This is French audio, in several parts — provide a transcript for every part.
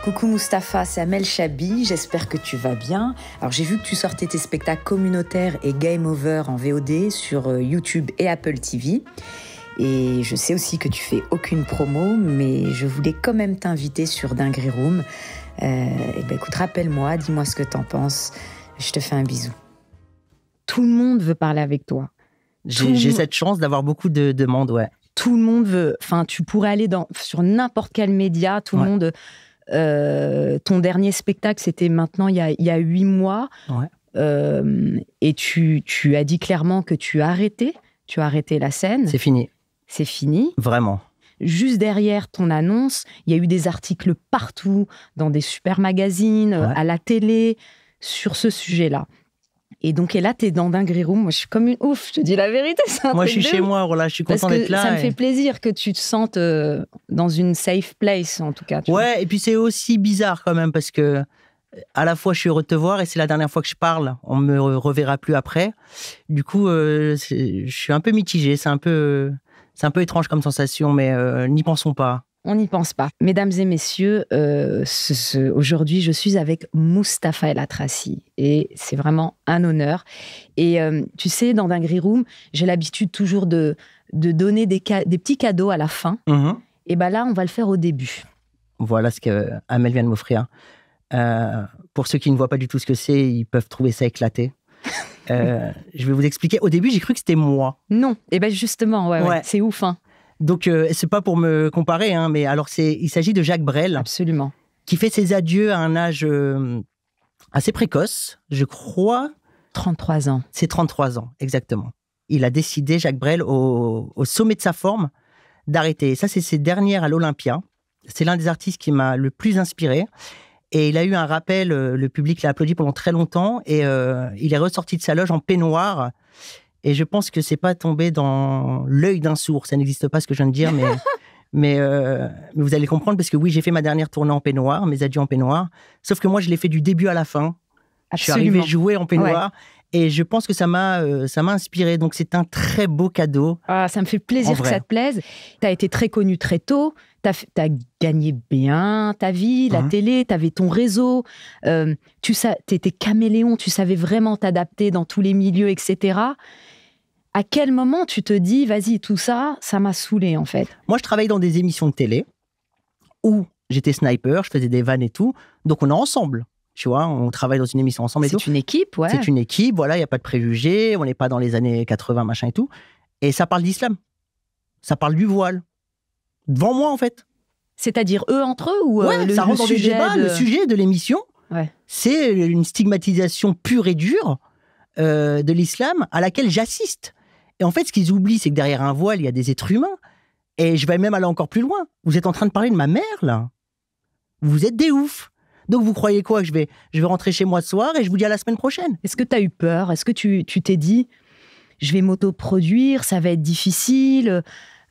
Coucou Mustapha, c'est Amel Chabi, j'espère que tu vas bien. Alors j'ai vu que tu sortais tes spectacles communautaires et Game Over en VOD sur YouTube et Apple TV. Et je sais aussi que tu fais aucune promo, mais je voulais quand même t'inviter sur Dinguerie Room. Écoute, rappelle-moi, dis-moi ce que t'en penses. Je te fais un bisou. Tout le monde veut parler avec toi. J'ai cette chance d'avoir beaucoup de demandes, ouais. Tout le monde veut... Enfin, tu pourrais aller sur n'importe quel média, tout le monde... ton dernier spectacle, c'était maintenant il y a 8 mois. Ouais. Et tu as dit clairement que tu as arrêté la scène. C'est fini. C'est fini. Vraiment. Juste derrière ton annonce, il y a eu des articles partout, dans des super magazines, à la télé, sur ce sujet-là. Et donc, là, t'es dans Dinguerie Room. Moi, je suis comme une ouf, je te dis la vérité. Moi, je suis chez moi, voilà, je suis content d'être là. Ça me fait plaisir que tu te sentes dans une safe place, en tout cas. Ouais, et puis c'est aussi bizarre quand même, parce que à la fois, je suis heureux de te voir, et c'est la dernière fois que je parle. On me reverra plus après. Du coup, je suis un peu mitigé. C'est un peu étrange comme sensation, mais n'y pensons pas. On n'y pense pas. Mesdames et messieurs, aujourd'hui, je suis avec Mustapha El Atrassi et c'est vraiment un honneur. Et tu sais, dans Dinguerie Room, j'ai l'habitude toujours de donner des petits cadeaux à la fin. Mm-hmm. Et bien là, on va le faire au début. Voilà ce qu'Amel vient de m'offrir. Pour ceux qui ne voient pas du tout ce que c'est, ils peuvent trouver ça éclaté. Je vais vous expliquer. Au début, j'ai cru que c'était moi. Non, et bien justement, ouais. C'est ouf, hein. Donc, c'est pas pour me comparer, hein, mais alors il s'agit de Jacques Brel. Absolument. Qui fait ses adieux à un âge assez précoce, je crois. 33 ans. C'est 33 ans, exactement. Il a décidé, Jacques Brel, au sommet de sa forme, d'arrêter. Et ça, c'est ses dernières à l'Olympia. C'est l'un des artistes qui m'a le plus inspiré. Et il a eu un rappel, le public l'a applaudi pendant très longtemps, et il est ressorti de sa loge en peignoir. Et je pense que c'est pas tombé dans l'œil d'un sourd. Ça n'existe pas ce que je viens de dire, mais vous allez comprendre, parce que oui, j'ai fait ma dernière tournée en peignoir, mes adieux en peignoir. Sauf que moi, je l'ai fait du début à la fin. Absolument. Je suis arrivé jouer en peignoir. Ouais. Et je pense que ça m'a inspiré. Donc, c'est un très beau cadeau. Ah, ça me fait plaisir que ça te plaise. Tu as été très connu très tôt. Tu as gagné bien ta vie, la télé, tu avais ton réseau. Tu étais caméléon, tu savais vraiment t'adapter dans tous les milieux, etc. À quel moment tu te dis, vas-y, tout ça, ça m'a saoulé, en fait? Moi, je travaillais dans des émissions de télé où j'étais sniper, je faisais des vannes et tout. Donc, on est ensemble. Tu vois, on travaille dans une émission ensemble et tout. C'est une équipe, ouais. C'est une équipe, voilà, il n'y a pas de préjugés, on n'est pas dans les années 80, machin et tout. Et ça parle d'islam. Ça parle du voile. Devant moi, en fait. C'est-à-dire eux entre eux ou ça rentre dans des débats. Le sujet de l'émission, c'est une stigmatisation pure et dure de l'islam à laquelle j'assiste. Et en fait, ce qu'ils oublient, c'est que derrière un voile, il y a des êtres humains. Et je vais même aller encore plus loin. Vous êtes en train de parler de ma mère, là. Vous êtes des oufs. Donc, vous croyez quoi? Que je vais rentrer chez moi ce soir et je vous dis à la semaine prochaine? Est-ce que tu as eu peur? Est-ce que tu t'es dit, je vais m'autoproduire, ça va être difficile?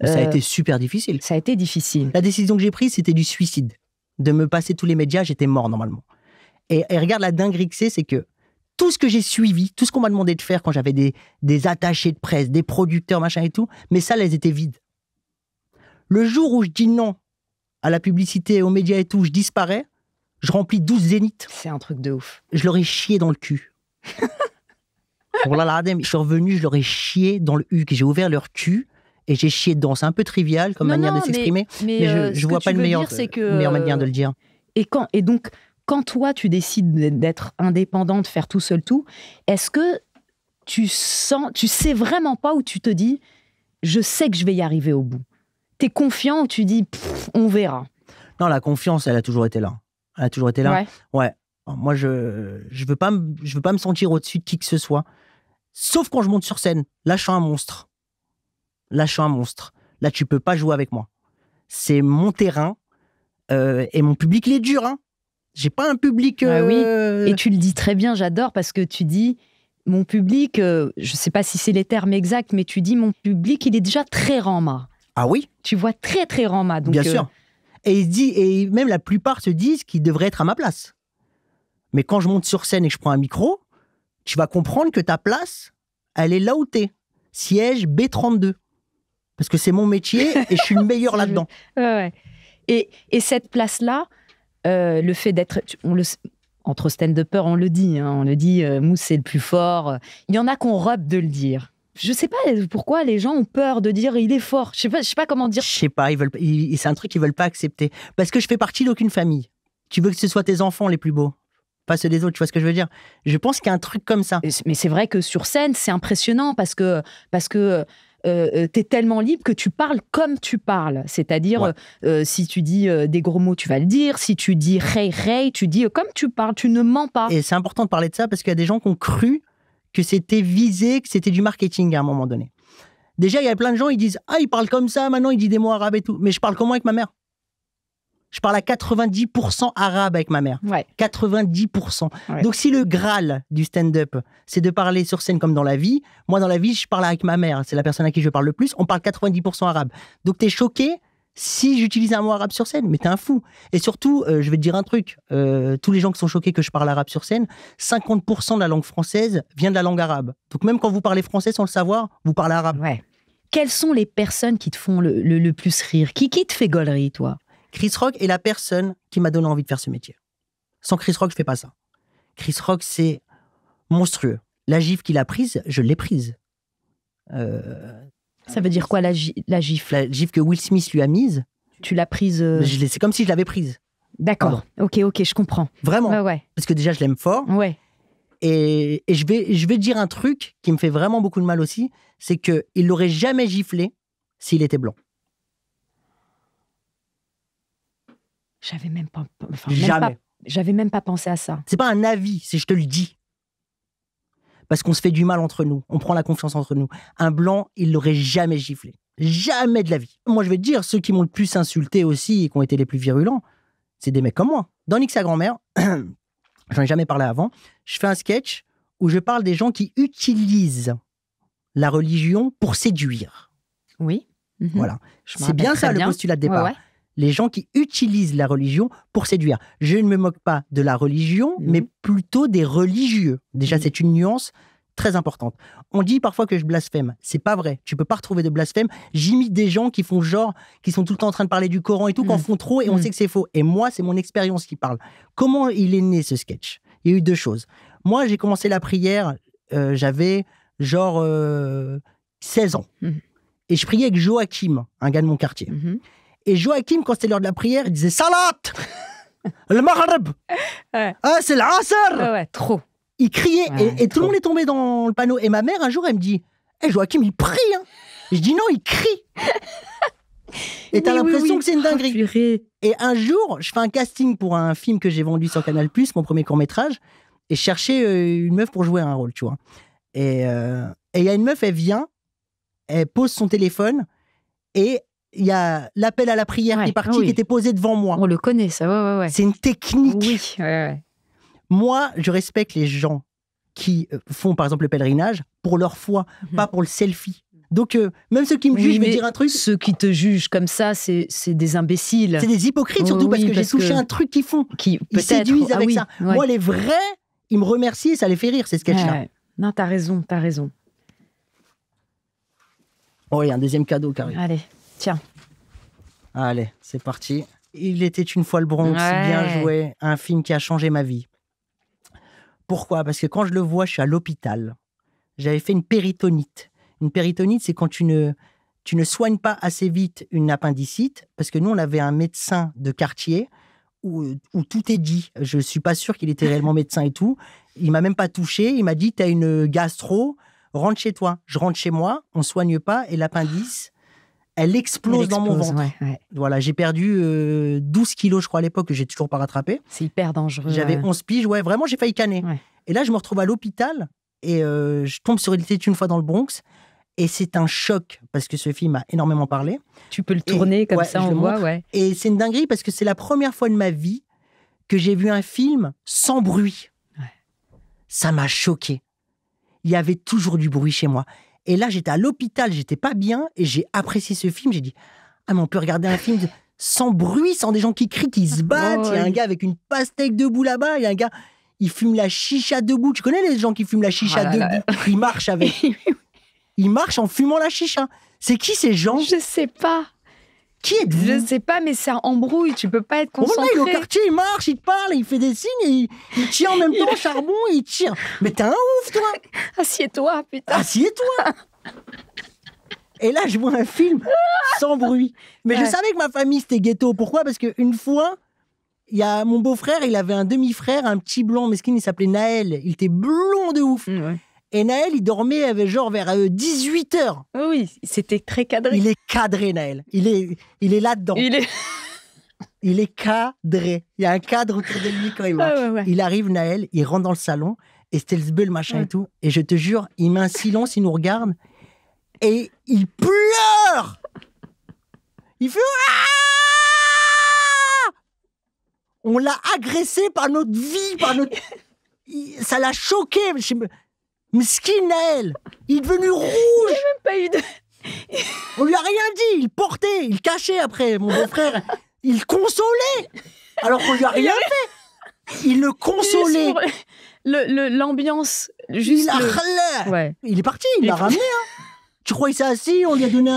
Ça a été super difficile. Ça a été difficile. La décision que j'ai prise, c'était du suicide. De me passer tous les médias, j'étais mort normalement. Et regarde la dinguerie que c'est que tout ce que j'ai suivi, tout ce qu'on m'a demandé de faire quand j'avais des attachés de presse, des producteurs, machin et tout, mes salles, elles étaient vides. Le jour où je dis non à la publicité, aux médias et tout, je disparais, je remplis 12 zéniths. C'est un truc de ouf. Je leur ai chié dans le cul. Je suis revenu, je leur ai chié dans le huc. J'ai ouvert leur cul et j'ai chié dedans. C'est un peu trivial comme manière de s'exprimer, mais je vois pas une meilleure manière de le dire. Et donc, quand toi, tu décides d'être indépendant, de faire tout seul tout, est-ce que tu sais vraiment pas où tu te dis, je sais que je vais y arriver au bout? T'es confiant ou tu dis, on verra? Non, la confiance, elle a toujours été là. Elle a toujours été là. Ouais. Moi, je veux pas me sentir au-dessus de qui que ce soit. Sauf quand je monte sur scène. Là, je suis un monstre. Là, tu peux pas jouer avec moi. C'est mon terrain. Et mon public, il est dur, hein. J'ai pas un public... Oui. Et tu le dis très bien, j'adore, parce que tu dis, mon public, je sais pas si c'est les termes exacts, mais tu dis, mon public, il est déjà très rama. Ah oui? Tu vois très, très rama. Donc, bien sûr. Et même la plupart se disent qu'ils devraient être à ma place. Mais quand je monte sur scène et que je prends un micro, tu vas comprendre que ta place, elle est là où t'es. Siège B32. Parce que c'est mon métier et je suis le meilleur là-dedans. Ouais. Et cette place-là, le fait d'être... Entre stand-uppers, on le dit, Mousse, c'est le plus fort. Il y en a qu'on robe de le dire. Je sais pas pourquoi les gens ont peur de dire il est fort. Je sais pas comment dire. Je sais pas, c'est un truc qu'ils veulent pas accepter. Parce que je fais partie d'aucune famille. Tu veux que ce soit tes enfants les plus beaux, pas ceux des autres, tu vois ce que je veux dire? Je pense qu'il y a un truc comme ça. Mais c'est vrai que sur scène, c'est impressionnant parce que t'es tellement libre que tu parles comme tu parles. C'est-à-dire, si tu dis des gros mots, tu vas le dire. Si tu dis hey, tu dis comme tu parles, tu ne mens pas. Et c'est important de parler de ça parce qu'il y a des gens qui ont cru que c'était visé, que c'était du marketing à un moment donné. Déjà, il y a plein de gens, ils disent « Ah, il parle comme ça, maintenant il dit des mots arabes et tout. » Mais je parle comment avec ma mère? Je parle à 90% arabe avec ma mère. Ouais. 90%. Ouais. Donc, si le Graal du stand-up, c'est de parler sur scène comme dans la vie, moi, dans la vie, je parle avec ma mère. C'est la personne à qui je parle le plus. On parle 90% arabe. Donc, t'es choqué si j'utilise un mot arabe sur scène, mais t'es un fou. Et surtout, je vais te dire un truc. Tous les gens qui sont choqués que je parle arabe sur scène, 50% de la langue française vient de la langue arabe. Donc, même quand vous parlez français sans le savoir, vous parlez arabe. Ouais. Quelles sont les personnes qui te font le plus rire? Qui te fait gaulerie, toi? Chris Rock est la personne qui m'a donné envie de faire ce métier. Sans Chris Rock, je fais pas ça. Chris Rock, c'est monstrueux. La gifle qu'il a prise, je l'ai prise. Ça veut dire quoi, la gifle? La gifle que Will Smith lui a mise. Tu l'as prise... C'est comme si je l'avais prise. D'accord. Ok, je comprends. Vraiment. Ouais. Parce que déjà, je l'aime fort. Ouais. Et je vais dire un truc qui me fait vraiment beaucoup de mal aussi, c'est qu'il l'aurait jamais giflé s'il était blanc. J'avais même pas pensé à ça. C'est pas un avis, c'est je te le dis. Parce qu'on se fait du mal entre nous, on prend la confiance entre nous. Un blanc, il l'aurait jamais giflé. Jamais de la vie. Moi, je vais te dire, ceux qui m'ont le plus insulté aussi et qui ont été les plus virulents, c'est des mecs comme moi. Dans Nick sa grand-mère, j'en ai jamais parlé avant, je fais un sketch où je parle des gens qui utilisent la religion pour séduire. Oui. Voilà. C'est bien ça, le postulat de départ. Ouais. Les gens qui utilisent la religion pour séduire. Je ne me moque pas de la religion, mais plutôt des religieux. Déjà, c'est une nuance très importante. On dit parfois que je blasphème. C'est pas vrai. Tu peux pas retrouver de blasphème. J'imite des gens qui font genre, qui sont tout le temps en train de parler du Coran et tout, qu'en font trop et on sait que c'est faux. Et moi, c'est mon expérience qui parle. Comment il est né, ce sketch? Il y a eu deux choses. Moi, j'ai commencé la prière, j'avais genre 16 ans. Et je priais avec Joachim, un gars de mon quartier. Et Joachim, quand c'était l'heure de la prière, il disait « Salat le Maghreb Ah, c'est l'Asr !» Ouais, trop. Il criait et tout le monde est tombé dans le panneau. Et ma mère, un jour, elle me dit « Joachim, il prie hein !» Je dis « Non, il crie !» Et t'as l'impression que c'est une dinguerie. Et un jour, je fais un casting pour un film que j'ai vendu sur Canal+, mon premier court-métrage, et je cherchais une meuf pour jouer un rôle, tu vois. Et il y a une meuf, elle vient, elle pose son téléphone, et il y a l'appel à la prière qui est parti, qui était posé devant moi. On le connaît, ça, ouais. C'est une technique. Oui, ouais. Moi, je respecte les gens qui font, par exemple, le pèlerinage pour leur foi, pas pour le selfie. Donc, même ceux qui me jugent, je vais dire un truc. Ceux qui te jugent comme ça, c'est des imbéciles. C'est des hypocrites, surtout parce que j'ai touché un truc qu'ils font. Ils séduisent avec ça. Ouais. Moi, les vrais, ils me remercient et ça les fait rire, ces sketchs-là. Ouais. Non, t'as raison. Oh, il y a un deuxième cadeau, Carrie. Allez, tiens. Allez, c'est parti. Il était une fois le Bronx, bien joué, un film qui a changé ma vie. Pourquoi? Parce que quand je le vois, je suis à l'hôpital. J'avais fait une péritonite. Une péritonite, c'est quand tu ne soignes pas assez vite une appendicite, parce que nous, on avait un médecin de quartier où tout est dit. Je ne suis pas sûr qu'il était réellement médecin et tout. Il ne m'a même pas touché. Il m'a dit, tu as une gastro, rentre chez toi. Je rentre chez moi, on ne soigne pas, et l'appendice, elle explose dans mon ventre. Ouais. Voilà, j'ai perdu 12 kilos, je crois, à l'époque, que j'ai toujours pas rattrapé. C'est hyper dangereux. J'avais 11 piges, vraiment, j'ai failli canner. Ouais. Et là, je me retrouve à l'hôpital, et je tombe sur Il était une fois dans le Bronx, et c'est un choc, parce que ce film a énormément parlé. Tu peux le tourner comme ça, on voit, Et c'est une dinguerie, parce que c'est la première fois de ma vie que j'ai vu un film sans bruit. Ouais. Ça m'a choqué. Il y avait toujours du bruit chez moi. Et là, j'étais à l'hôpital, j'étais pas bien, et j'ai apprécié ce film. J'ai dit, mais on peut regarder un film sans bruit, sans des gens qui crient, qui se battent. Il y a un gars avec une pastèque debout là-bas, il y a un gars, il fume la chicha debout. Tu connais les gens qui fument la chicha debout? Ils marchent avec. Ils marchent en fumant la chicha. C'est qui ces gens? Je sais pas. Qui êtes-vous? Je sais pas, mais ça embrouille. Tu peux pas être Bon, là, concentré. il est au quartier, il marche, il te parle, il fait des signes, et il tire en même temps au charbon, il tire. Mais t'es un ouf, toi! Assieds-toi, putain. Assieds-toi! Et là, je vois un film sans bruit. Mais je Ouais. savais que ma famille, c'était ghetto. Pourquoi? Parce qu'une fois, il y a mon beau-frère, il avait un demi-frère, un petit blond mesquin, il s'appelait Naël. Il était blond de ouf. Ouais. Et Naël, il dormait vers 18h. Oui, c'était très cadré. Il est cadré, Naël. Il est là-dedans. Il est cadré. Il y a un cadre autour de lui quand il marche. Ouais. Il arrive, Naël, il rentre dans le salon, et c'était le zbeul, machin Ouais. et tout. Et je te jure, il met un silence, il nous regarde, et il pleure. Il fait Ah! On l'a agressé par notre vie, ça l'a choqué. Mesquin Naël, il est devenu rouge. Pas eu de... On lui a rien dit. Il portait, il cachait après. Mon beau-frère, il consolait. Alors qu'on lui a rien fait. Il le consolait. Juste pour l'ambiance. Juste Il a le... Ouais. Il est parti, il l'a ramené. Hein. Tu crois qu'il s'est assis, on lui a donné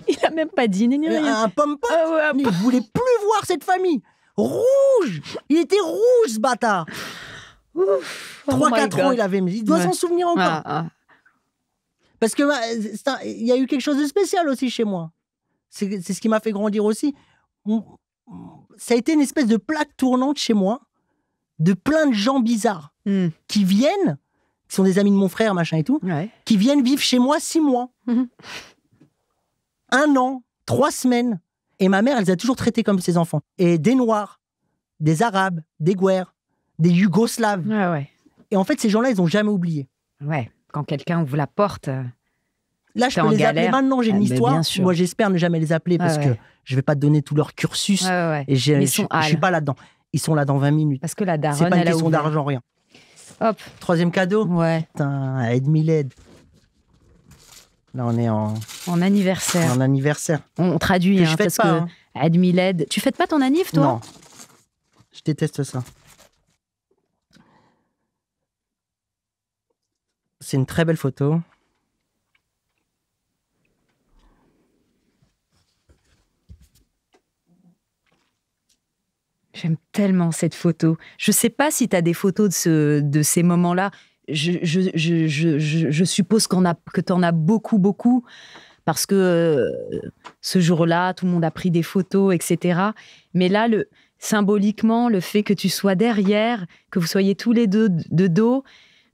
Il a même pas dîné ni rien. un pomme-pomme. Ah ouais, Il voulait plus voir cette famille. Rouge. Il était rouge, ce bâtard. Ouf. 3-4 ans, il avait. Il doit s'en souvenir encore. Parce que il y a eu quelque chose de spécial aussi chez moi. C'est ce qui m'a fait grandir aussi. Ça a été une espèce de plaque tournante chez moi de plein de gens bizarres qui viennent, qui sont des amis de mon frère, machin et tout, qui viennent vivre chez moi 6 mois. 1 an, 3 semaines. Et ma mère, elle les a toujours traités comme ses enfants. Et des Noirs, des Arabes, des Guers, des Yougoslaves. Et en fait, ces gens-là, ils n'ont jamais oublié. Ouais, quand quelqu'un ouvre la porte... Là, je peux les appeler maintenant, j'ai une histoire. Moi, j'espère ne jamais les appeler parce que je ne vais pas te donner tout leur cursus. Et je ne suis pas là-dedans. Ils sont là dans 20 minutes. Parce que la daronne, c'est pas une question d'argent, rien. Hop. 3e cadeau. Ouais. Putain, Aide Miled. Là, on est en anniversaire. En anniversaire. On traduit, que je fête pas. Hein. Aide Miled. Tu fêtes pas ton anniv, toi? Non. Je déteste ça. C'est une très belle photo. J'aime tellement cette photo. Je sais pas si tu as des photos de ces moments-là. Je suppose que tu en as beaucoup, parce que ce jour-là, tout le monde a pris des photos, etc. Mais là, symboliquement, le fait que tu sois derrière, que vous soyez tous les deux de dos,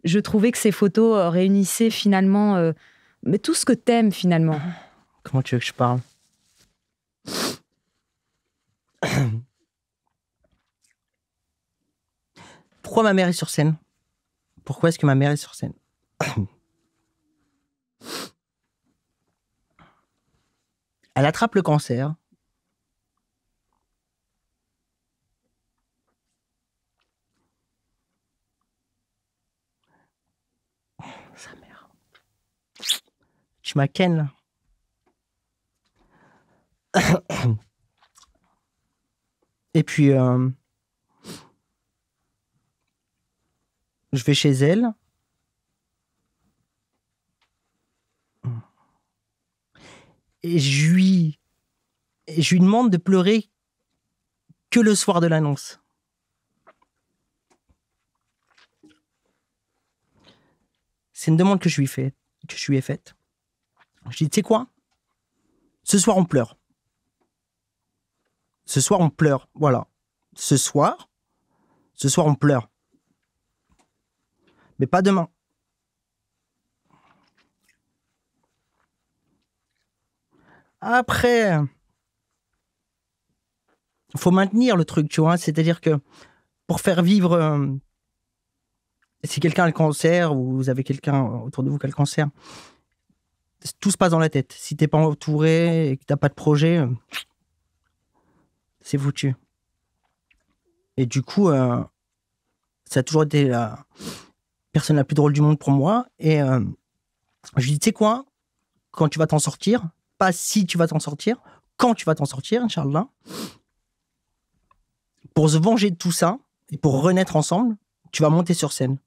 je trouvais que ces photos réunissaient finalement mais tout ce que t'aimes finalement. Comment tu veux que je parle? Pourquoi ma mère est sur scène? Pourquoi est-ce que ma mère est sur scène? Elle attrape le cancer. Sa mère. Tu m'as ken, là. Et puis, je vais chez elle. Et je lui demande de pleurer que le soir de l'annonce. C'est une demande que je lui ai faite. Je dis, tu sais quoi? Ce soir, on pleure. Ce soir, on pleure. Voilà. Ce soir, on pleure. Mais pas demain. Après, il faut maintenir le truc, tu vois. C'est-à-dire que pour faire vivre, si quelqu'un a le cancer ou vous avez quelqu'un autour de vous qui a le cancer, tout se passe dans la tête. Si t'es pas entouré et que t'as pas de projet, c'est foutu. Et du coup, ça a toujours été la personne la plus drôle du monde pour moi. Et je lui dis, tu sais quoi, quand tu vas t'en sortir, pas si tu vas t'en sortir, quand tu vas t'en sortir, Inch'Allah, pour se venger de tout ça et pour renaître ensemble, tu vas monter sur scène.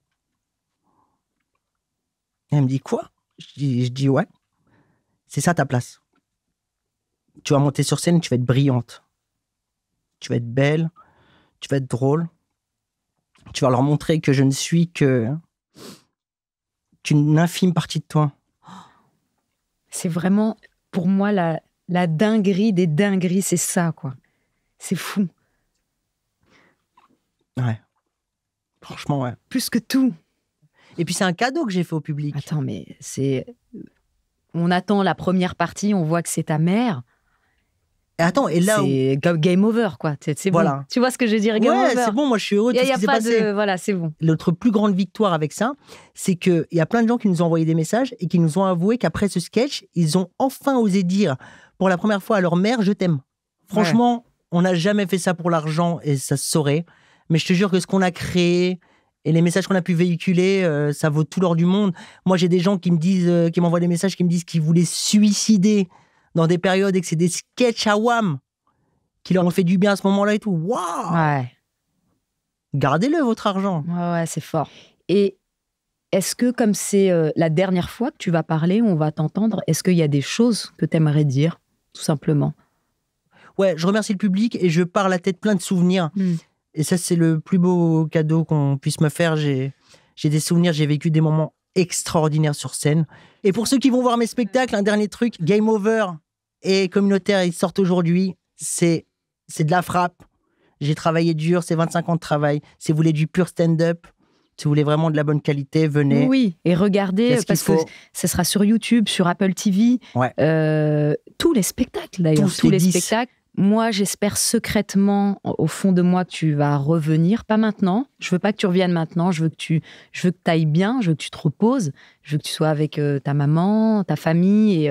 Et elle me dit, quoi? Je dis ouais, c'est ça ta place. tu vas monter sur scène, tu vas être brillante. Tu vas être belle, tu vas être drôle. Tu vas leur montrer que je ne suis qu'une infime partie de toi. C'est vraiment, pour moi, la dinguerie des dingueries, c'est ça, quoi. C'est fou. Ouais. Franchement, ouais. Plus que tout. Et puis, c'est un cadeau que j'ai fait au public. Attends, mais c'est... On attend la première partie, on voit que c'est ta mère. Et attends, et là c'est game over, quoi. C'est voilà. Bon. Tu vois ce que je veux dire, game over. Ouais, c'est bon, moi je suis heureux de tout ce qui s'est passé. Voilà, c'est bon. Notre plus grande victoire avec ça, c'est qu'il y a plein de gens qui nous ont envoyé des messages et qui nous ont avoué qu'après ce sketch, ils ont enfin osé dire pour la première fois à leur mère, je t'aime. Franchement, on n'a jamais fait ça pour l'argent et ça se saurait. Mais je te jure que ce qu'on a créé et les messages qu'on a pu véhiculer, ça vaut tout l'or du monde. Moi, j'ai des gens qui me disent, qui m'envoient des messages qui me disent qu'ils voulaient se suicider dans des périodes et que c'est des sketchs à wham qui leur ont fait du bien à ce moment-là et tout. Waouh! Ouais. Gardez-le, votre argent. Ouais, c'est fort. Et est-ce que, comme c'est la dernière fois que tu vas parler, on va t'entendre, est-ce qu'il y a des choses que tu aimerais dire, tout simplement? Ouais, je remercie le public et je pars la tête plein de souvenirs. Et ça, c'est le plus beau cadeau qu'on puisse me faire. J'ai des souvenirs, j'ai vécu des moments extraordinaires sur scène. Et pour ceux qui vont voir mes spectacles, un dernier truc, Game Over et Communautaire, ils sortent aujourd'hui. C'est de la frappe. J'ai travaillé dur, c'est 25 ans de travail. Si vous voulez du pur stand-up, si vous voulez vraiment de la bonne qualité, venez. Oui, et regardez, parce que ce sera sur YouTube, sur Apple TV. Ouais. Tous les spectacles, d'ailleurs. Tous les spectacles. Moi, j'espère secrètement, au fond de moi, que tu vas revenir. Pas maintenant. Je veux pas que tu reviennes maintenant. Je veux que tu ailles bien. Je veux que tu te reposes. Je veux que tu sois avec ta maman, ta famille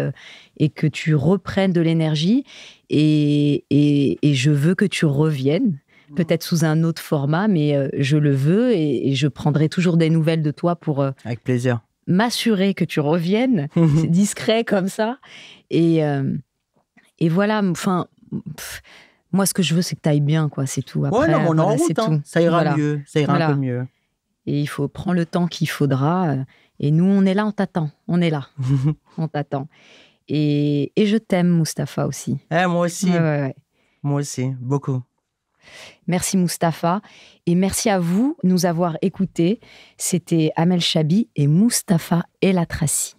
et que tu reprennes de l'énergie. Et je veux que tu reviennes. Peut-être sous un autre format, mais je le veux et je prendrai toujours des nouvelles de toi pour... avec plaisir. M'assurer que tu reviennes. C'est discret comme ça. Et voilà, enfin... moi, ce que je veux, c'est que tu ailles bien, quoi. C'est tout. Après, ouais, non, on est en route, hein. Ça ira mieux. Ça ira un peu mieux. Et il faut prendre le temps qu'il faudra. Et nous, on est là, on t'attend. On est là. On t'attend. Et je t'aime, Mustapha, aussi. Moi aussi. Ouais. Moi aussi, beaucoup. Merci, Mustapha. Et merci à vous de nous avoir écoutés. C'était Amel Chabi et Mustapha El Atrassi.